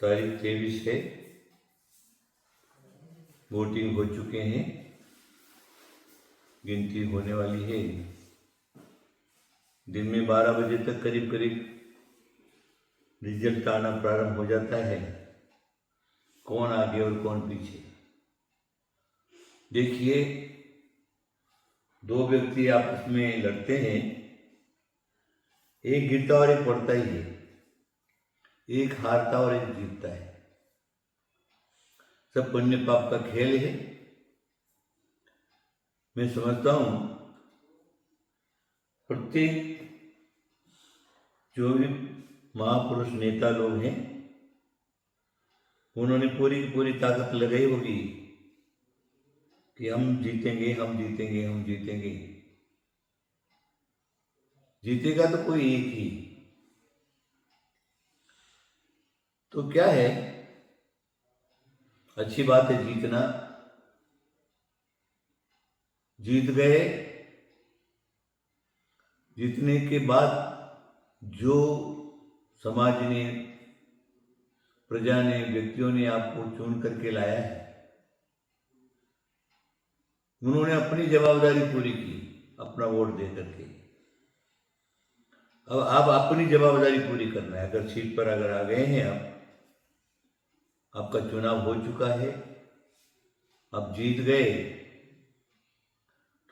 तारीख 23 है। वोटिंग हो चुके हैं, गिनती होने वाली है। दिन में 12 बजे तक करीब करीब रिजल्ट आना प्रारंभ हो जाता है, कौन आगे और कौन पीछे। देखिए, दो व्यक्ति आपस में लड़ते हैं, एक गिरता और एक पड़ता ही है, एक हारता और एक जीतता है। सब पुण्य पाप का खेल है। मैं समझता हूं प्रत्येक जो भी महापुरुष नेता लोग हैं, उन्होंने पूरी की पूरी ताकत लगाई होगी कि हम जीतेंगे, हम जीतेंगे, हम जीतेंगे। जीतेगा तो कोई एक ही। तो क्या है, अच्छी बात है जीतना। जीत गए, जीतने के बाद जो समाज ने, प्रजा ने, व्यक्तियों ने आपको चुन करके लाया है, उन्होंने अपनी जवाबदारी पूरी की अपना वोट दे करके। अब आप अपनी जवाबदारी पूरी करना है। अगर सीट पर अगर आ गए हैं आप, आपका चुनाव हो चुका है, आप जीत गए,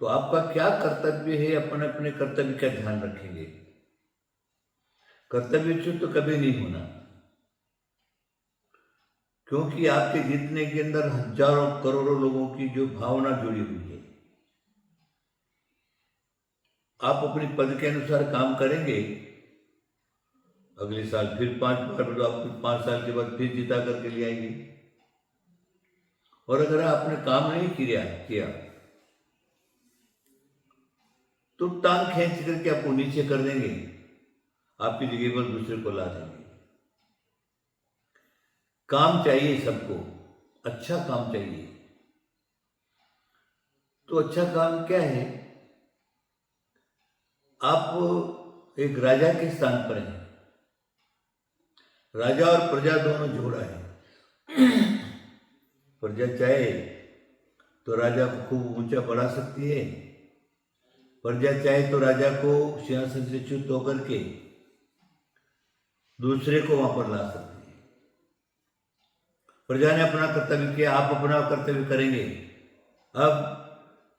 तो आपका क्या कर्तव्य है, अपने अपने कर्तव्य का ध्यान रखेंगे। कर्तव्यच्युत तो कभी नहीं होना, क्योंकि आपके जीतने के अंदर हजारों करोड़ों लोगों की जो भावना जुड़ी हुई है। आप अपने पद के अनुसार काम करेंगे, अगले साल फिर 5 बार, तो आपको 5 साल के बाद फिर जिता करके ले आएंगे। और अगर आपने काम नहीं किया तो टांग खींच करके आपको नीचे कर देंगे, आपकी जगह पर दूसरे को ला देंगे। काम चाहिए सबको, अच्छा काम चाहिए। तो अच्छा काम क्या है, आप एक राजा के स्थान पर हैं। राजा और प्रजा दोनों जोड़ा है। प्रजा चाहे तो राजा को खूब ऊंचा बढ़ा सकती है, प्रजा चाहे तो राजा को सिंहासन से च्युत होकर के दूसरे को वहां पर ला सकती है। प्रजा ने अपना कर्तव्य किया, आप अपना कर्तव्य करेंगे। अब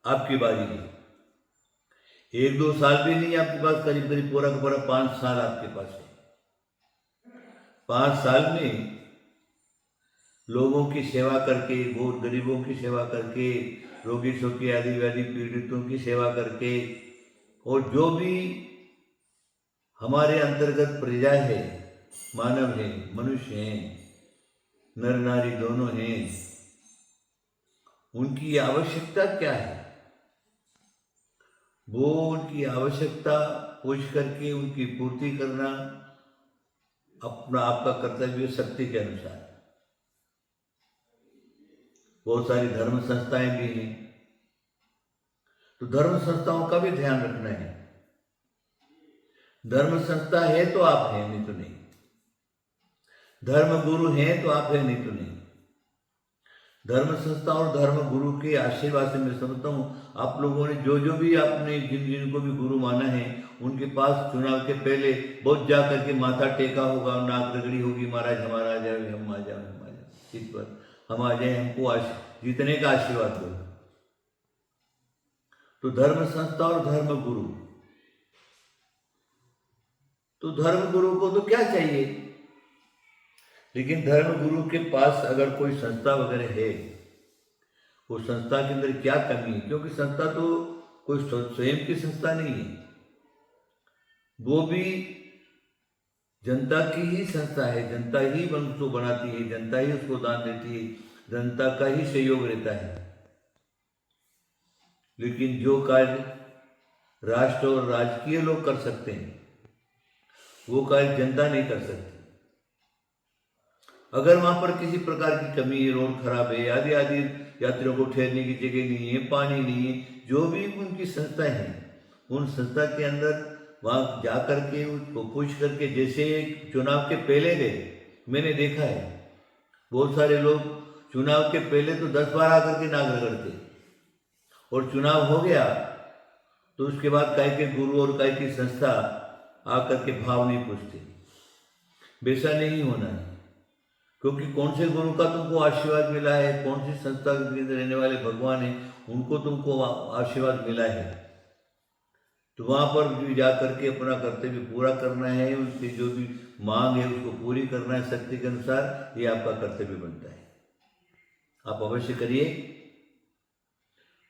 आपकी बारी है। 1-2 साल भी नहीं आपके पास, करीब करीब पूरा का पूरा 5 साल आपके पास है। 5 साल में लोगों की सेवा करके, बहुत गरीबों की सेवा करके, रोगी शोकी आदि व्याधि पीड़ितों की सेवा करके, और जो भी हमारे अंतर्गत प्रजा है, मानव है, मनुष्य हैं, नर नारी दोनों हैं, उनकी आवश्यकता क्या है, वो उनकी आवश्यकता पूछ करके उनकी पूर्ति करना अपना आपका कर्तव्य शक्ति के अनुसार। बहुत सारी धर्म संस्थाएं भी हैं, तो धर्म संस्थाओं का भी ध्यान रखना है। धर्म संस्था है तो आप हैं, नहीं तो नहीं। धर्म गुरु हैं तो आप हैं, नहीं तो नहीं। धर्म संस्था और धर्म गुरु के आशीर्वाद से मैं समझता हूँ आप लोगों ने जो जो भी आपने जिनको भी गुरु माना है, उनके पास चुनाव के पहले बहुत जा करके माथा टेका होगा, नाक रगड़ी होगी, महाराज हमारा आ जाए, हम आ जाए, हम आ जाए, सीट पर हम आ जाए, हमको जीतने का आशीर्वाद दो। तो धर्म संस्था और धर्म गुरु, तो धर्म गुरु को तो क्या चाहिए, लेकिन धर्म गुरु के पास अगर कोई संस्था वगैरह है, वो संस्था के अंदर क्या कमी है, क्योंकि संस्था तो कोई स्वयं की संस्था नहीं है, वो भी जनता की ही संस्था है। जनता ही उसको बनाती है, जनता ही उसको दान देती है, जनता का ही सहयोग रहता है। लेकिन जो कार्य राष्ट्र और राजकीय लोग कर सकते हैं, वो कार्य जनता नहीं कर सकती। अगर वहां पर किसी प्रकार की कमी है, रोड खराब है, आदि आदि, यात्रियों को ठहरने की जगह नहीं है, पानी नहीं है, जो भी उनकी संस्था है, उन संस्था के अंदर वहां जाकर के उसको पूछ करके, जैसे चुनाव के पहले गए मैंने देखा है बहुत सारे लोग चुनाव के पहले तो 10 बार आकर के नाग रगड़ते, और चुनाव हो गया तो उसके बाद काय के गुरु और काय की संस्था आकर के भाव नहीं पूछते। वैसा नहीं होना है, क्योंकि कौन से गुरु का तुमको आशीर्वाद मिला है, कौन सी संस्था के अंदर रहने वाले भगवान है उनको तुमको आशीर्वाद मिला है, तो वहाँ पर भी जा करके अपना कर्तव्य पूरा करना है, उनकी जो भी मांग है उसको पूरी करना है शक्ति के अनुसार। ये आपका कर्तव्य बनता है, आप अवश्य करिए।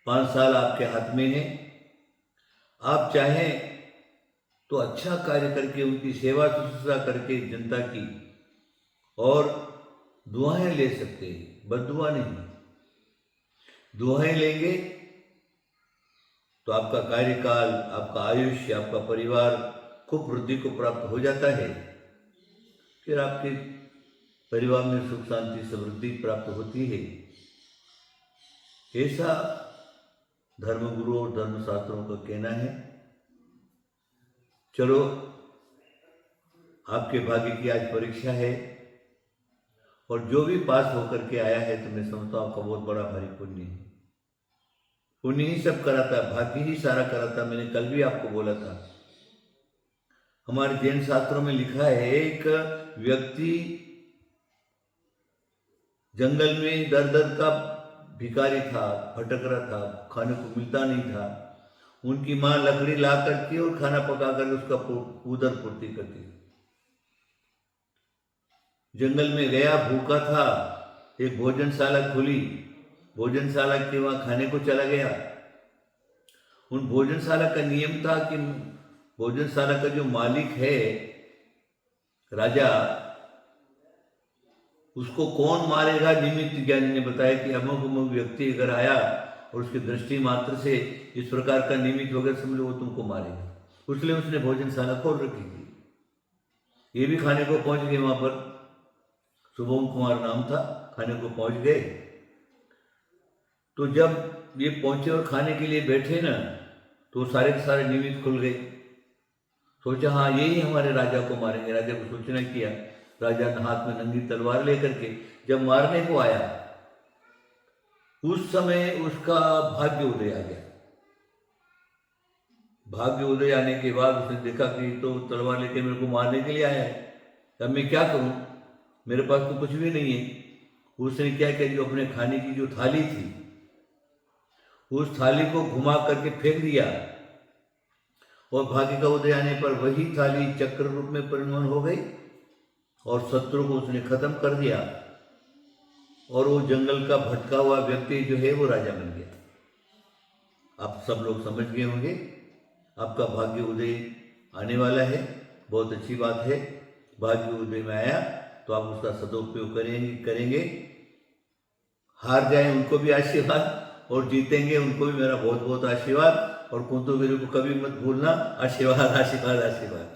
5 साल आपके हाथ में है, आप चाहें तो अच्छा कार्य करके उनकी सेवा शुश्रूषा करके जनता की और दुआएं ले सकते हैं, बद्दुआ नहीं। दुआएं लेंगे तो आपका कार्यकाल, आपका आयुष्य, आपका परिवार खूब वृद्धि को प्राप्त हो जाता है, फिर आपके परिवार में सुख शांति समृद्धि प्राप्त होती है। ऐसा धर्मगुरु और धर्मशास्त्रों का कहना है। चलो, आपके भाग्य की आज परीक्षा है, और जो भी पास होकर के आया है तो मैं समझता हूँ आपका बहुत बड़ा भारी पुण्य है। पुण्य ही सब कराता, भाग्य ही सारा कराता। मैंने कल भी आपको बोला था, हमारे जैन शास्त्रों में लिखा है एक व्यक्ति जंगल में दर दर का भिखारी था, भटक रहा था, खाने को मिलता नहीं था। उनकी माँ लकड़ी ला करके और खाना पका कर उसका उदर पूर्ति करती। जंगल में गया, भूखा था, एक भोजनशाला खुली, भोजनशाला के वहाँ खाने को चला गया। उन भोजनशाला का नियम था कि भोजनशाला का जो मालिक है, राजा, उसको कौन मारेगा, निमित्त ज्ञानी ने बताया कि अमुक अमुक व्यक्ति अगर आया और उसकी दृष्टि मात्र से इस प्रकार का निमित्त वगैरह समझ लो, वो तुमको मारेगा। इसलिए उसने भोजनशाला खोल रखी थी। ये भी खाने को पहुंच गए, वहां पर शुभम कुमार नाम था, खाने को पहुंच गए। तो जब ये पहुंचे और खाने के लिए बैठे ना, तो सारे के सारे निमित्त खुल गए। सोचा हाँ यही हमारे राजा को मारेंगे। राजा को सूचना किया, राजा ने हाथ में नंगी तलवार लेकर के जब मारने को आया, उस समय उसका भाग्य उदय आ गया। भाग्य उदय आने के बाद उसने देखा कि तो तलवार लेके मेरे को मारने के लिए आया है, अब मैं क्या करूं, मेरे पास तो कुछ भी नहीं है। उसने क्या किया, जो अपने खाने की जो थाली थी, उस थाली को घुमा करके फेंक दिया, और भाग्य का उदय आने पर वही थाली चक्र रूप में परिणत हो गई, और शत्रु को उसने खत्म कर दिया, और वो जंगल का भटका हुआ व्यक्ति जो है वो राजा बन गया। आप सब लोग समझ गए होंगे, आपका भाग्य उदय आने वाला है, बहुत अच्छी बात है। भाग्य उदय में आया तो आप उसका सदुपयोग करेंगे। हार जाए उनको भी आशीर्वाद, और जीतेंगे उनको भी मेरा बहुत बहुत आशीर्वाद। और कुंतु वीर को कभी मत भूलना, आशीर्वाद आशीर्वाद आशीर्वाद।